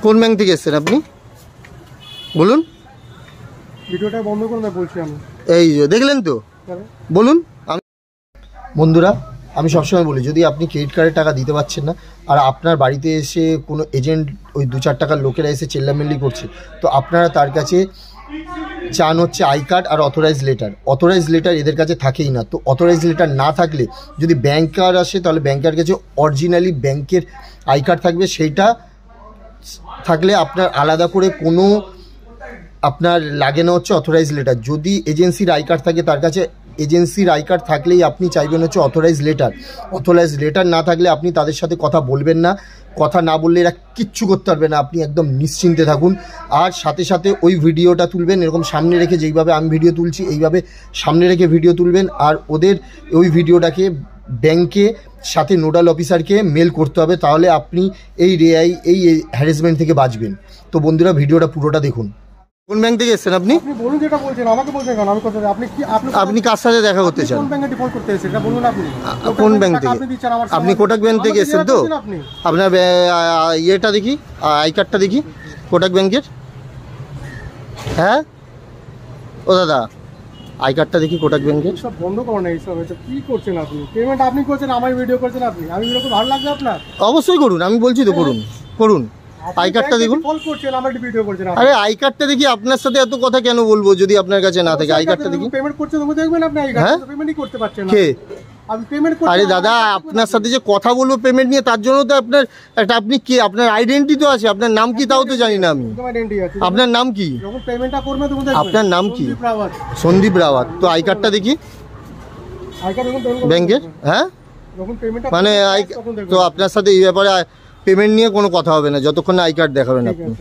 কোন ব্যাংক থেকে এসেছেন আপনি বলুন? ভিডিওটা বন্ধ করুন বলছি আমি। এই দেখলেন তো, বলুন। বন্ধুরা, আমি সবসময় বলি, যদি আপনি ক্রেডিট কার্ডের টাকা দিতে পারছেন না আর আপনার বাড়িতে এসে কোনো এজেন্ট ওই 2-4 টাকার লোকেরা এসে চেল্লামেল্লি করছে, তো আপনারা তার কাছে চান হচ্ছে আই কার্ড আর অথরাইজ লেটার। অথরাইজ লেটার এদের কাছে থাকেই না। তো অথরাইজ লেটার না থাকলে যদি ব্যাংকার আসে, তাহলে ব্যাংকার কাছে অরিজিনালি ব্যাংকের আই কার্ড থাকবে। সেইটা থাকলে আপনার আলাদা করে কোনো আপনার লাগে না হচ্ছে অথরাইজ লেটার। যদি এজেন্সির আই কার্ড থাকে, তার কাছে এজেন্সির আই কার্ড থাকলেই আপনি চাইবেন হচ্ছে অথরাইজ লেটার। অথরাইজ লেটার না থাকলে আপনি তাদের সাথে কথা বলবেন না। কথা না বললে এরা কিচ্ছু করতে পারবে না। আপনি একদম নিশ্চিন্তে থাকুন। আর সাথে সাথে ওই ভিডিওটা তুলবেন এরকম সামনে রেখে, যেইভাবে আমি ভিডিও তুলছি এইভাবে সামনে রেখে ভিডিও তুলবেন। আর ওদের ওই ভিডিওটাকে ব্যাংকে সাথে নোডাল অফিসারকে মেল করতে হবে, তাহলে আপনি এই হ্যারাসমেন্ট থেকে বাঁচবেন। তো বন্ধুরা, ভিডিওটা পুরোটা দেখুন। কোন ব্যাংক থেকে এসেছেন আপনি? আপনি বলুন যেটা বলছেন, আমাকে বলছেন কেন? আমি কথা, আপনি কি আপনি কার সাথে দেখা করতে চান? কোন ব্যাংকে ডিফল্ট করতে এসেছেন এটা বলুন। আপনি কোন ব্যাংক থেকে? আপনি কোটাক ব্যাংক থেকে এসেছেন তো? আপনার ইয়েটা দেখি, আই কার্ডটা দেখি কোটাক ব্যাংকের। হ্যাঁ ও দাদা, আই কার্ডটা দেখি কোটাক ব্যাংকের। সব বন্ধ করুন না এইসব। এটা কি করছেন আপনি? পেমেন্ট আপনি করছেন, আমার ভিডিও করছেন আপনি। আমি ভিডিও করে ভালো লাগবে আপনার? অবশ্যই করুন, আমি বলছি তো করুন করুন। আই কার্ডটা দেখুন। আরে আই কার্ডটা দেখি, আপনার সাথে এত কথা কেন বলবো যদি আপনার কাছে না থাকে? আই কার্ডটা দেখি। পেমেন্ট করতে দেবো দেখবেন আপনি। আই কার্ড পেমেন্টই করতে পারছেন না। কে? আমি পেমেন্ট করতে। আরে দাদা, আপনার সাথে যে কথা বলবো পেমেন্ট নিয়ে, তার জন্য তো আপনার একটা, আপনি কে, আপনার আইডেন্টি তো আছে। আপনার নাম কি তাও তো জানি না আমি। আপনার নাম কি? যখন পেমেন্টটা করবে তখন দেখবেন। আপনার নাম কি? সন্দীপ রাওয়াত। তো আই কার্ডটা দেখি আই কার্ড ব্যাংকের। হ্যাঁ যখন পেমেন্টটা মানে তো আপনার সাথে এই ব্যাপারে পেমেন্ট নিয়ে কোনো কথা হবে না যতক্ষণ না আই কার্ড দেখাবেন আপনি।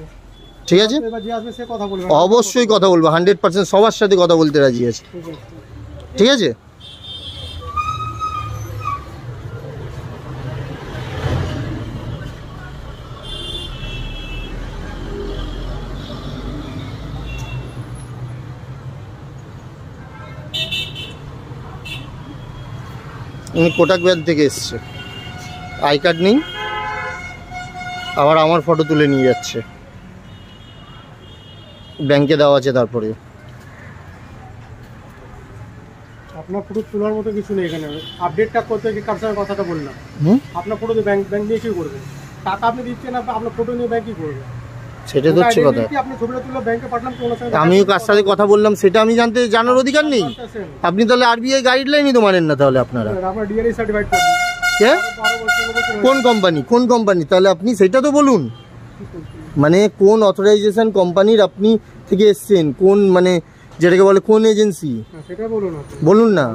ঠিক আছে? অবশ্যই কথা বলবো, 100% সবার সাথে কথা বলতে রাজি আছে। ঠিক আছে? উনি কোটাক ব্যাংক থেকে এসছে, আই কার্ড নেই, আবার আমার ফটো তুলে নিয়ে যাচ্ছে। ব্যাংকে দেওয়া আছে। তারপরে আপনার ফটো তোলার মতো কিছু নেই এখানে। আপডেটটা করতে কি কার সাথে কথাটা বললাম। আপনার ফটো দিয়ে ব্যাংক দিয়ে কি করবে? টাকা আপনি দিচ্ছেন না, আপনার ফটো নিয়ে ব্যাংক কি করবে? সেটা তো হচ্ছে কথা। আপনি ছবিটা তুলে ব্যাংকে পাঠালাম, আমিও কার সাথে কথা বললাম সেটা আমি জানার অধিকার নেই? আপনি তাহলে আরবিআই গাইডলাইনই তো মানেন না তাহলে আপনারা? আপনার ডিআরআই সার্টিফাইড করুন। কোন কোম্পানি? কোন কোম্পানি তাহলে আপনি সেটা তো বলুন। মানে কোন অথরাইজেশন কোম্পানির আপনি থেকে এসছেন? কোন মানে যেটাকে বলে কোন এজেন্সি? সেটা বলুন। বলুন না।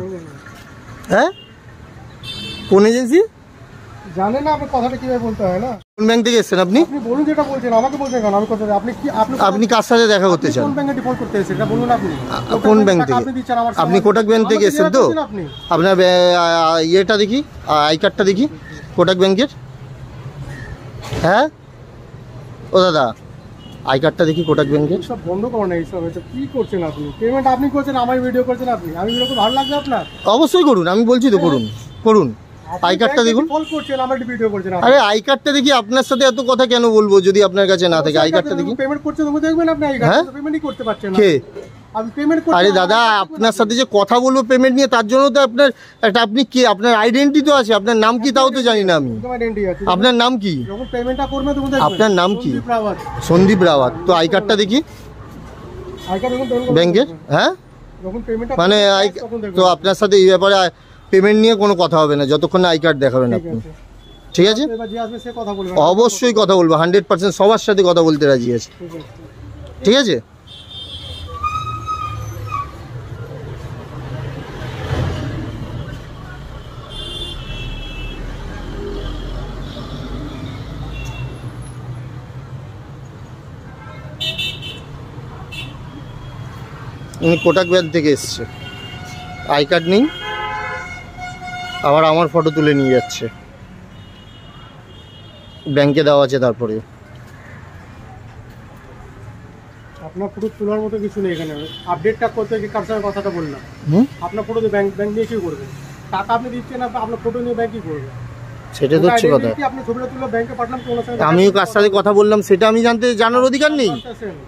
হ্যাঁ কোন এজেন্সি জানেন না? আপনার কথাটা কিভাবে বলতে হয় না? কোন ব্যাংক থেকে এসেছেন আপনি? আপনি বলুন যেটা বলছেন, আমাকে বলছেন কেন? আমি কথা, আপনি কি আপনি কার সাথে দেখা করতে চান? কোন ব্যাংকে ডিফল্ট করতে এসেছেন এটা বলুন। আপনি কোন ব্যাংক থেকে? আপনি কোটাক ব্যাংক থেকে এসেছেন তো? আপনার ইয়েটা দেখি, আই কার্ডটা দেখি কোটাক ব্যাংকের। হ্যাঁ ও দাদা, আই কার্ডটা দেখি কোটাক ব্যাংকের। সব বন্ধ করুন এইসব। এটা কি করছেন আপনি? পেমেন্ট আপনি করছেন, আমার ভিডিও করছেন আপনি। আমি ভিডিও করে ভালো লাগবে আপনার? অবশ্যই করুন, আমি বলছি তো করুন করুন। আই কার্ডটা দেখুন। আরে আই কার্ডটা দেখি, আপনার সাথে এত কথা কেন বলবো যদি আপনার কাছে না থাকে? আই কার্ডটা দেখি। পেমেন্ট করতে দেবো দেখবেন আপনি। আই কার্ড পেমেন্টই করতে পারছেন না। কে? আমি পেমেন্ট করতে। আরে দাদা, আপনার সাথে যে কথা বলবো পেমেন্ট নিয়ে, তার জন্য তো আপনার একটা, আপনি কে, আপনার আইডেন্টি তো আছে। আপনার নাম কি তাও তো জানি না আমি। আপনার নাম কি? যখন পেমেন্টটা করবে তখন দেখবেন। আপনার নাম কি? সন্দীপ রাওয়াত। তো আই কার্ডটা দেখি ব্যাংকের। হ্যাঁ মানে তো আপনার সাথে এই ব্যাপারে পেমেন্ট নিয়ে কোনো কথা হবে না যতক্ষণ না আই কার্ড দেখাবেন আপনি। ঠিক আছে? অবশ্যই কথা বলবো, 100% সবার সাথে কথা বলতে রাজি আছে। ঠিক আছে? উনি কোটাক ব্যাংক থেকে এসছে, আই কার্ড নেই, আবার আমার ফটো তুলে নিয়ে যাচ্ছে। ব্যাংকে দেওয়া আছে। তারপরে আপনার ফটো তোলার মতো কিছু নেই এখানে। আপডেটটা করতে কি কার সাথে কথাটা বললাম। আপনার ফটো দিয়ে ব্যাংক দিয়ে কি করবে? টাকা আপনি দিচ্ছেন না, আপনার ফটো নিয়ে ব্যাংক কি করবে? সেটা তো হচ্ছে কথা। আপনি ছবিটা তুলে ব্যাংকে পাঠালাম, কোনো সাথে আমিও কার সাথে কথা বললাম সেটা আমি জানার অধিকার নেই?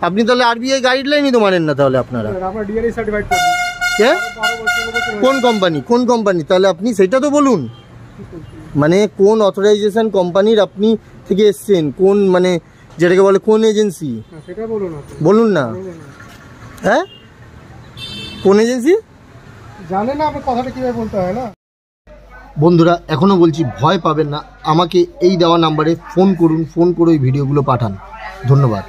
আপনি তাহলে আরবিআই গাইডলাইনই তো মানেন না তাহলে আপনারা। আপনার ডিআরই সার্টিফাইড করবেন। কে? কোন কোম্পানি তাহলে আপনি সেটা তো বলুন। মানে কোন অথরাইজেশন কোম্পানির আপনি থেকে এসছেন, কোন মানে যেটাকে বলে কোন এজেন্সি, সেটা বলুন। বলুন না। হ্যাঁ, কোন এজেন্সি জানেন না? আপনার কথাটা কিভাবে বলতে হয় না। বন্ধুরা এখনও বলছি, ভয় পাবেন না, আমাকে এই দেওয়া নাম্বারে ফোন করুন, ফোন করে ওই ভিডিওগুলো পাঠান। ধন্যবাদ।